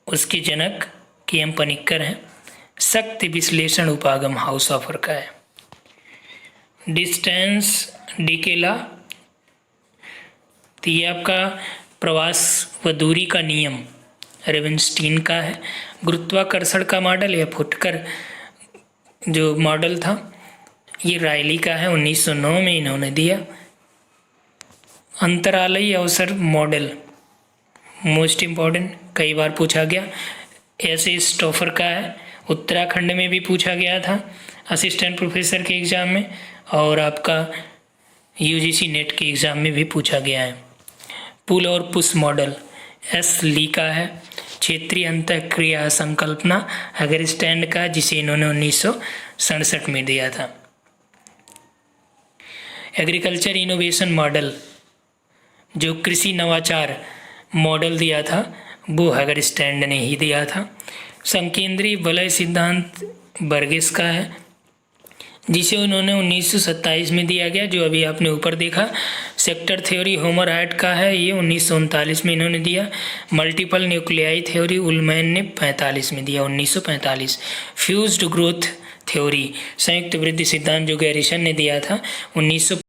उसके जनक के एम पनिक्कर हैं। शक्ति विश्लेषण उपागम हाउसऑफर का है। डिस्टेंस डिकेला तो ये आपका प्रवास व दूरी का नियम रेवेनस्टीन का है। गुरुत्वाकर्षण का मॉडल या फुटकर जो मॉडल था ये रायली का है, 1909 में इन्होंने दिया। अंतरालयी अवसर मॉडल मोस्ट इम्पॉर्टेंट, कई बार पूछा गया, ऐसे स्टोफर का है, उत्तराखंड में भी पूछा गया था असिस्टेंट प्रोफेसर के एग्ज़ाम में, और आपका यूजीसी नेट के एग्ज़ाम में भी पूछा गया है। पुल और पुश मॉडल एस ली का है। क्षेत्रीय अंतःक्रिया संकल्पना हैगरस्टैंड का, जिसे इन्होंने 1967 में दिया था। एग्रीकल्चर इनोवेशन मॉडल, जो कृषि नवाचार मॉडल दिया था, वो हैगरस्टैंड ने ही दिया था। संकेंद्रीय वलय सिद्धांत बर्गेस का है, जिसे उन्होंने 1927 में दिया गया, जो अभी आपने ऊपर देखा। सेक्टर थ्योरी होमर हार्ट का है, ये 1939 में इन्होंने दिया। मल्टीपल न्यूक्लियाई थ्योरी उलमैन ने 45 में दिया, 1945। फ्यूज्ड ग्रोथ थ्योरी संयुक्त वृद्धि सिद्धांत, जो गैरिसन ने दिया था 1900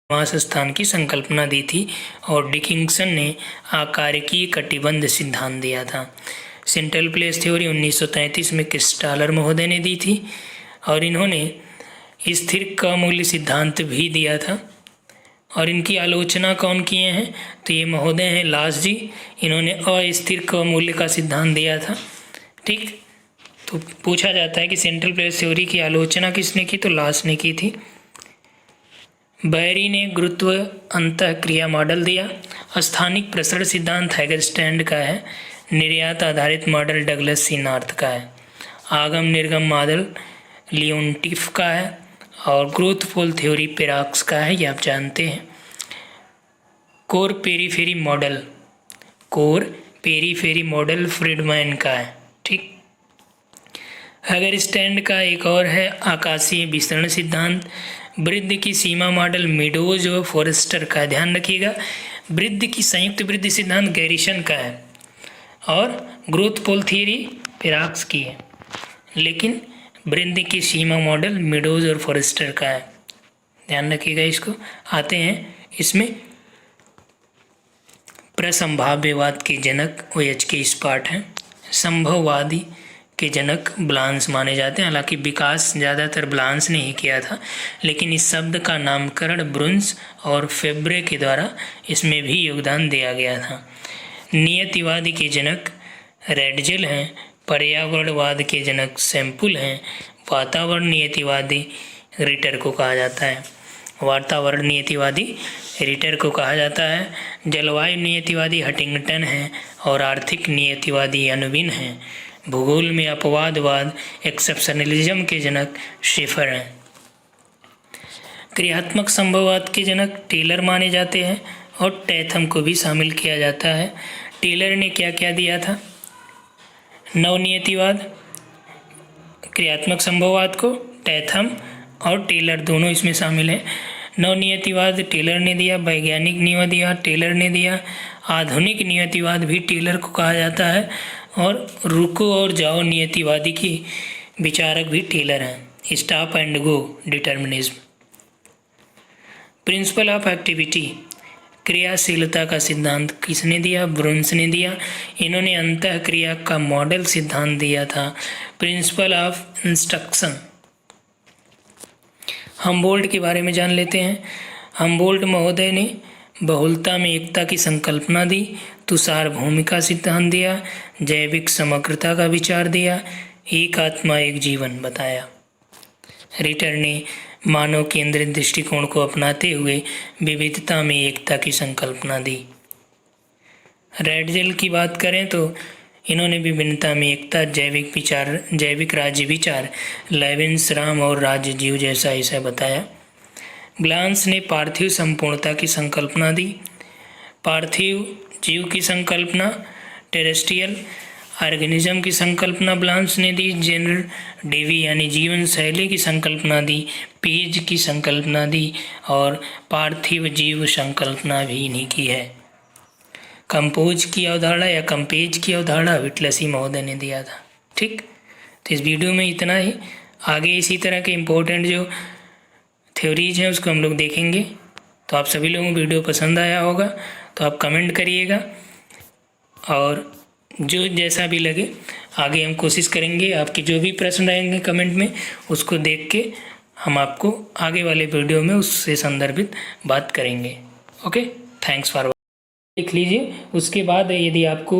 निवास स्थान की संकल्पना दी थी, और डिकिंसन ने आकारिकीय कटिबंध सिद्धांत दिया था। सेंट्रल प्लेस थ्योरी 1933 में क्रिस्टालर महोदय ने दी थी, और इन्होंने स्थिर क मूल्य सिद्धांत भी दिया था। और इनकी आलोचना कौन किए हैं, तो ये महोदय हैं लास जी, इन्होंने अस्थिर क मूल्य का सिद्धांत दिया था। ठीक, तो पूछा जाता है कि सेंट्रल प्लेस थ्योरी की आलोचना किसने की, तो लास ने की थी। बैरी ने गुरुत्व अंतःक्रिया मॉडल दिया। स्थानिक प्रसरण सिद्धांत हैगरस्टैंड का है। निर्यात आधारित मॉडल डगलस सी नॉर्थ का है। आगम निर्गम मॉडल लियोनटिफ का है, और ग्रोथ पोल थ्योरी पेराक्स का है, ये आप जानते हैं। कोर पेरीफेरी मॉडल फ्रीडमैन का है। ठीक, हैगरस्टैंड का एक और है आकाशीय विसरण सिद्धांत। वृद्धि की सीमा मॉडल मीडोज और फॉरेस्टर का, ध्यान रखिएगा। वृद्धि की संयुक्त वृद्धि सिद्धांत गैरिसन का है, और ग्रोथ पोल थ्योरी पेराक्स की है, लेकिन वृद्धि की सीमा मॉडल मीडोज और फॉरेस्टर का है, ध्यान रखिएगा इसको। आते हैं इसमें प्रसंभाव्यवाद के जनक OH के स्पार्ट हैं। संभववादी के जनक ब्लांस माने जाते हैं। हालांकि विकास ज़्यादातर ब्लांस ने ही किया था, लेकिन इस शब्द का नामकरण ब्रुन्स और फेब्रे के द्वारा इसमें भी योगदान दिया गया था। नियतिवादी के जनक रेडजेल हैं। पर्यावरणवाद के जनक सैम्पुल हैं। वातावरण नियतिवादी रिटर को कहा जाता है। वातावरण नियतिवादी रिटर को कहा जाता है। जलवायु नियतिवादी हटिंगटन हैं, और आर्थिक नियतिवादी अनुबिन हैं। भूगोल में अपवादवाद एक्सेप्शनलिज्म के जनक शेफर हैं। क्रियात्मक संभववाद के जनक टेलर माने जाते हैं, और टैथम को भी शामिल किया जाता है। टेलर ने क्या क्या दिया था, नवनियतिवाद, क्रियात्मक संभववाद को टैथम और टेलर दोनों इसमें शामिल हैं। नवनियतिवाद टेलर ने दिया, वैज्ञानिक नियतिवाद टेलर ने दिया, आधुनिक नियतिवाद भी टेलर को कहा जाता है, और रुको और जाओ नियतिवादी की विचारक भी टेलर हैं। Stop and go determinism. Principle of activity, क्रियाशीलता का सिद्धांत किसने दिया, ब्रुन्स ने दिया। इन्होंने अंतःक्रिया का मॉडल सिद्धांत दिया था। प्रिंसिपल ऑफ इंस्ट्रक्शन, हमबोल्ट के बारे में जान लेते हैं। हमबोल्ट महोदय ने बहुलता में एकता की संकल्पना दी, तुषार भूमिका सिद्धांत दिया, जैविक समग्रता का विचार दिया, एक आत्मा एक जीवन बताया। रिटर ने मानव केंद्रित दृष्टिकोण को अपनाते हुए विविधता में एकता की संकल्पना दी। रेडजेल की बात करें तो इन्होंने विभिन्नता में एकता, जैविक राज्य विचार, लेविन्स राम और राज्य जीव जैसा इसे बताया। ब्लांस ने पार्थिव संपूर्णता की संकल्पना दी। पार्थिव जीव की संकल्पना, टेरेस्ट्रियल ऑर्गेनिज्म की संकल्पना ब्लांस ने दी। जनरल डेवी यानी जीवन शैली की संकल्पना दी। पेज की संकल्पना दी, और पार्थिव जीव संकल्पना भी इन्हीं की है। कंपोज की अवधारणा या कंपेज की अवधारणा विटलसी महोदय ने दिया था। ठीक, तो इस वीडियो में इतना ही। आगे इसी तरह के इम्पोर्टेंट जो थ्योरीज हैं उसको हम लोग देखेंगे। तो आप सभी लोगों को वीडियो पसंद आया होगा तो आप कमेंट करिएगा, और जो जैसा भी लगे आगे हम कोशिश करेंगे आपके जो भी प्रश्न रहेंगे कमेंट में उसको देख के हम आपको आगे वाले वीडियो में उससे संदर्भित बात करेंगे। ओके, थैंक्स फॉर लिख लीजिए। उसके बाद यदि आपको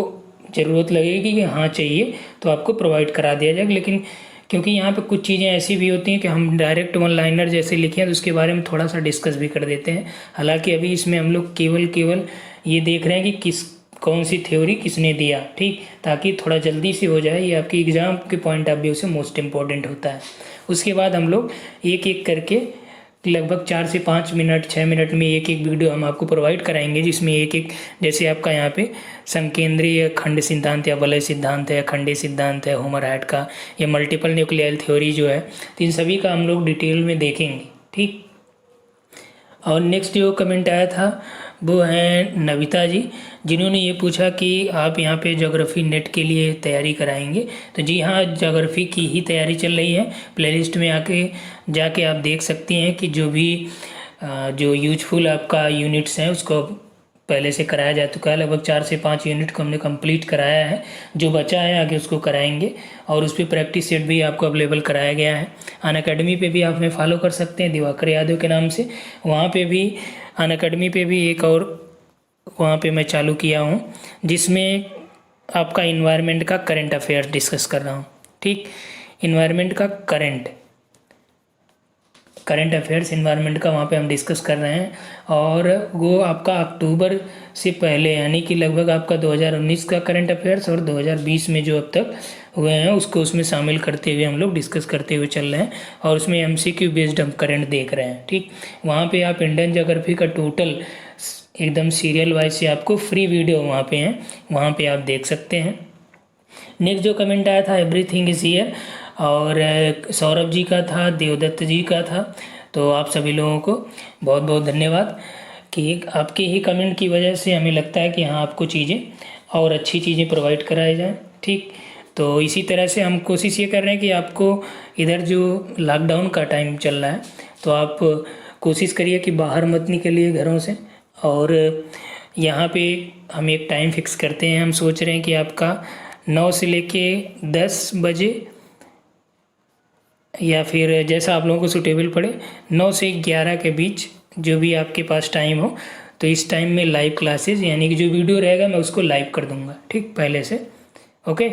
ज़रूरत लगेगी कि हाँ चाहिए तो आपको प्रोवाइड करा दिया जाएगा। लेकिन क्योंकि यहाँ पे कुछ चीज़ें ऐसी भी होती हैं कि हम डायरेक्ट वन लाइनर जैसे लिखे हैं तो उसके बारे में थोड़ा सा डिस्कस भी कर देते हैं। हालांकि अभी इसमें हम लोग केवल ये देख रहे हैं कि कौन सी थ्योरी किसने दिया, ठीक, ताकि थोड़ा जल्दी से हो जाए। ये आपकी एग्ज़ाम के पॉइंट ऑफ व्यू से मोस्ट इम्पॉर्टेंट होता है। उसके बाद हम लोग एक एक करके लगभग 4 से 5 मिनट 6 मिनट में एक वीडियो हम आपको प्रोवाइड कराएंगे, जिसमें एक जैसे आपका यहाँ पे संकेंद्रीय खंड सिद्धांत या वलय सिद्धांत है, खंडीय सिद्धांत है, होमर हाइट का, या मल्टीपल न्यूक्लियर थ्योरी जो है, तो इन सभी का हम लोग डिटेल में देखेंगे, ठीक। और नेक्स्ट जो कमेंट आया था वो है नविता जी, जिन्होंने ये पूछा कि आप यहाँ पे ज्योग्राफी नेट के लिए तैयारी कराएंगे। तो जी हाँ, ज्योग्राफी की ही तैयारी चल रही है। प्लेलिस्ट में जाके आप देख सकती हैं कि जो यूजफुल आपका यूनिट्स हैं उसको पहले से कराया जा चुका है। लगभग 4 से 5 यूनिट को हमने कंप्लीट कराया है, जो बचा है आगे उसको कराएंगे। और उस पर प्रैक्टिस सेट भी आपको अवेलेबल कराया गया है। अनअकैडमी पे भी आप हमें फॉलो कर सकते हैं दिवाकर यादव के नाम से। वहाँ पे भी अनअकैडमी पे भी एक और वहाँ पे मैं चालू किया हूँ, जिसमें आपका इन्वायरमेंट का करंट अफेयर्स डिस्कस कर रहा हूँ, ठीक। इन्वायरमेंट का करंट अफेयर्स इन्वायरमेंट का वहाँ पे हम डिस्कस कर रहे हैं। और वो आपका अक्टूबर से पहले, यानी कि लगभग आपका 2019 का करंट अफेयर्स और 2020 में जो अब तक हुए हैं उसको उसमें शामिल करते हुए हम लोग डिस्कस करते हुए चल रहे हैं। और उसमें MCQ बेस्ड हम करंट देख रहे हैं, ठीक। वहाँ पे आप इंडियन ज्योग्राफी का टोटल एकदम सीरियल वाइज से आपको फ्री वीडियो वहाँ पे हैं, वहाँ पे आप देख सकते हैं। नेक्स्ट जो कमेंट आया था एवरीथिंग इज़ हियर, और सौरभ जी का था, देवदत्त जी का था। तो आप सभी लोगों को बहुत बहुत धन्यवाद कि आपके ही कमेंट की वजह से हमें लगता है कि हाँ आपको चीज़ें और अच्छी चीज़ें प्रोवाइड कराई जाएँ, ठीक। तो इसी तरह से हम कोशिश ये कर रहे हैं कि आपको इधर जो लॉकडाउन का टाइम चल रहा है तो आप कोशिश करिए कि बाहर मत निकलिए घरों से। और यहाँ पे हम एक टाइम फिक्स करते हैं, हम सोच रहे हैं कि आपका 9 से लेके 10 बजे, या फिर जैसा आप लोगों को सूटेबल पड़े, 9 से 11 के बीच जो भी आपके पास टाइम हो, तो इस टाइम में लाइव क्लासेस, यानी कि जो वीडियो रहेगा मैं उसको लाइव कर दूंगा, ठीक, पहले से। ओके,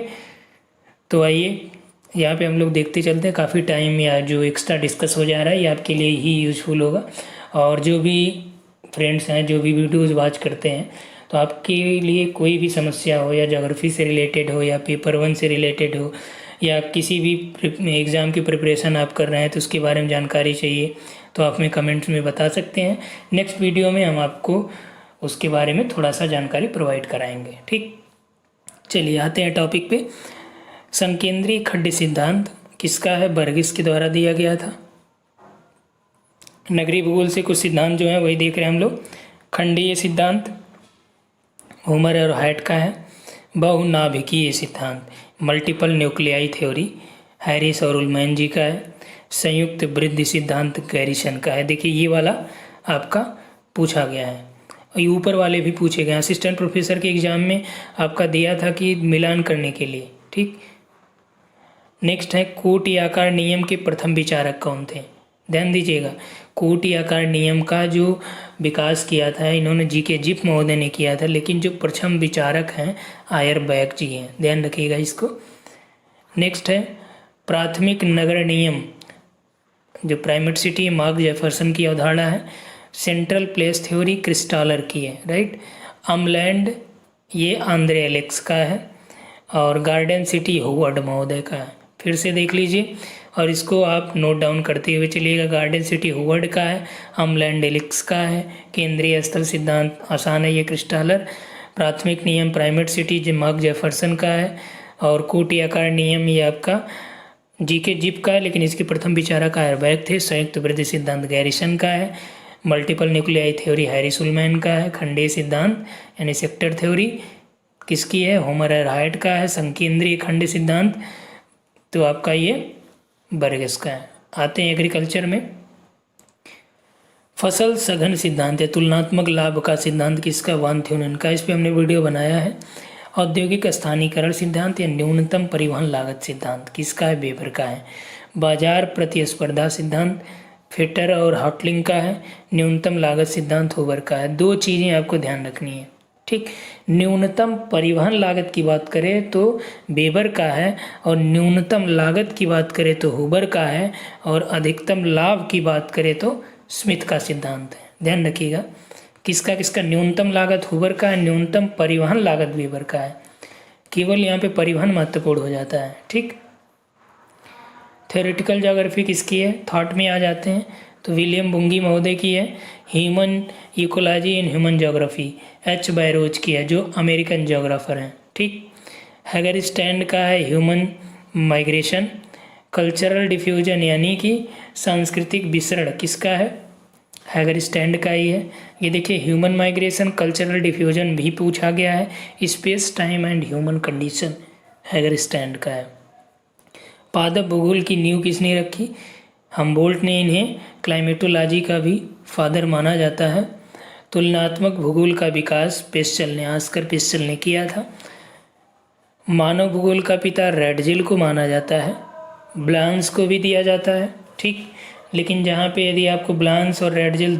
तो आइए यहाँ पे हम लोग देखते चलते हैं। काफ़ी टाइम या जो एक्स्ट्रा डिस्कस हो जा रहा है ये आपके लिए ही यूज़फुल होगा। और जो भी फ्रेंड्स हैं जो भी वीडियोज़ वॉच करते हैं, तो आपके लिए कोई भी समस्या हो, या ज्योग्राफी से रिलेटेड हो, या पेपर 1 से रिलेटेड हो, या किसी भी एग्ज़ाम की प्रिपरेशन आप कर रहे हैं तो उसके बारे में जानकारी चाहिए, तो आप हमें कमेंट्स में बता सकते हैं। नेक्स्ट वीडियो में हम आपको उसके बारे में थोड़ा सा जानकारी प्रोवाइड कराएंगे, ठीक। चलिए आते हैं टॉपिक पे। संकेंद्रीय खंड सिद्धांत किसका है? बर्गिस के द्वारा दिया गया था। नगरीय भूगोल से कुछ सिद्धांत जो हैं वही देख रहे हैं हम लोग। खंडीय सिद्धांत होमर और हाइट का है। बहुनाभिकीय सिद्धांत मल्टीपल न्यूक्लियाई थ्योरी हैरिस और उलमैन जी का है। संयुक्त वृद्धि सिद्धांत गैरिसन का है। देखिए ये वाला आपका पूछा गया है, और ये ऊपर वाले भी पूछे गए। असिस्टेंट प्रोफेसर के एग्जाम में आपका दिया था कि मिलान करने के लिए, ठीक। नेक्स्ट है कोटि आकार नियम के प्रथम विचारक कौन थे? ध्यान दीजिएगा, कोटि आकार नियम का जो विकास किया था इन्होंने GK जिप महोदय ने किया था, लेकिन जो प्रथम विचारक हैं आयरबैग जी हैं, ध्यान रखिएगा इसको। नेक्स्ट है प्राथमिक नगर नियम, जो प्राइमेट सिटी मार्क जेफरसन की अवधारणा है। सेंट्रल प्लेस थ्योरी क्रिस्टालर की है, राइट। अमलैंड ये आंद्रे एलेक्स का है, और गार्डन सिटी होवर्ड महोदय का है। फिर से देख लीजिए और इसको आप नोट डाउन करते हुए चलिएगा। गार्डन सिटी होवर्ड का है, अमलैंड एलेक्स का है। केंद्रीय स्थल सिद्धांत आसान है, ये क्रिस्टालर। प्राथमिक नियम प्राइमेट सिटी जो मार्क जेफरसन का है, और कोटि आकार नियम ये आपका GK जिप का है, लेकिन इसके प्रथम विचारक आयरबैग थे। संयुक्त वृद्धि सिद्धांत गैरिसन का है। Multiple nuclei theory Harris Ullman का है। खंडीय सिद्धांत यानी सेक्टर थ्योरी किसकी है? होमर और हाइट का है। संकेंद्रीय खंड सिद्धांत तो आपका ये बर्गिस का है। आते हैं एग्रीकल्चर में। फसल सघन सिद्धांत है तुलनात्मक लाभ का सिद्धांत किसका? वान थ्यूनेन का। इस पर हमने वीडियो बनाया है। औद्योगिक स्थानीयकरण सिद्धांत या न्यूनतम परिवहन लागत सिद्धांत किसका है? वेबर का है। बाजार प्रतिस्पर्धा सिद्धांत फिटर और हॉटलिंग का है। न्यूनतम लागत सिद्धांत होबर का है। 2 चीज़ें आपको ध्यान रखनी है, ठीक। न्यूनतम परिवहन लागत की बात करें तो वेबर का है, और न्यूनतम लागत की बात करें तो हुबर का है, और अधिकतम लाभ की बात करें तो स्मिथ का सिद्धांत है। ध्यान रखिएगा, किसका किसका, न्यूनतम लागत हुबर का है, न्यूनतम परिवहन लागत वेबर का है। केवल यहाँ पे परिवहन महत्वपूर्ण हो जाता है। ठीक। थ्योरेटिकल ज्योग्राफी किसकी है, थॉट में आ जाते हैं तो विलियम बुंगी महोदय की है। Human ecology in human geography H barrows की है, जो अमेरिकन ज्योग्राफर हैं। ठीक। हैगरस्टैंड का है ह्यूमन माइग्रेशन। कल्चरल डिफ्यूजन यानी कि सांस्कृतिक विसरण किसका है, हैगरस्टैंड का ही है। ये देखिए, ह्यूमन माइग्रेशन, कल्चरल डिफ्यूजन भी पूछा गया है। Space time and human condition Hagerstrand का है। पादप भूगोल की नींव किसने रखी, हमबोल्ट ने। इन्हें क्लाइमेटोलॉजी का भी फादर माना जाता है। तुलनात्मक भूगोल का विकास पेस्चल ने, ऑस्कर पेस्चल ने किया था। मानव भूगोल का पिता रैडजिल को माना जाता है। ब्लांस को भी दिया जाता है। ठीक। लेकिन जहाँ पे यदि आपको ब्लांस और रैडजिल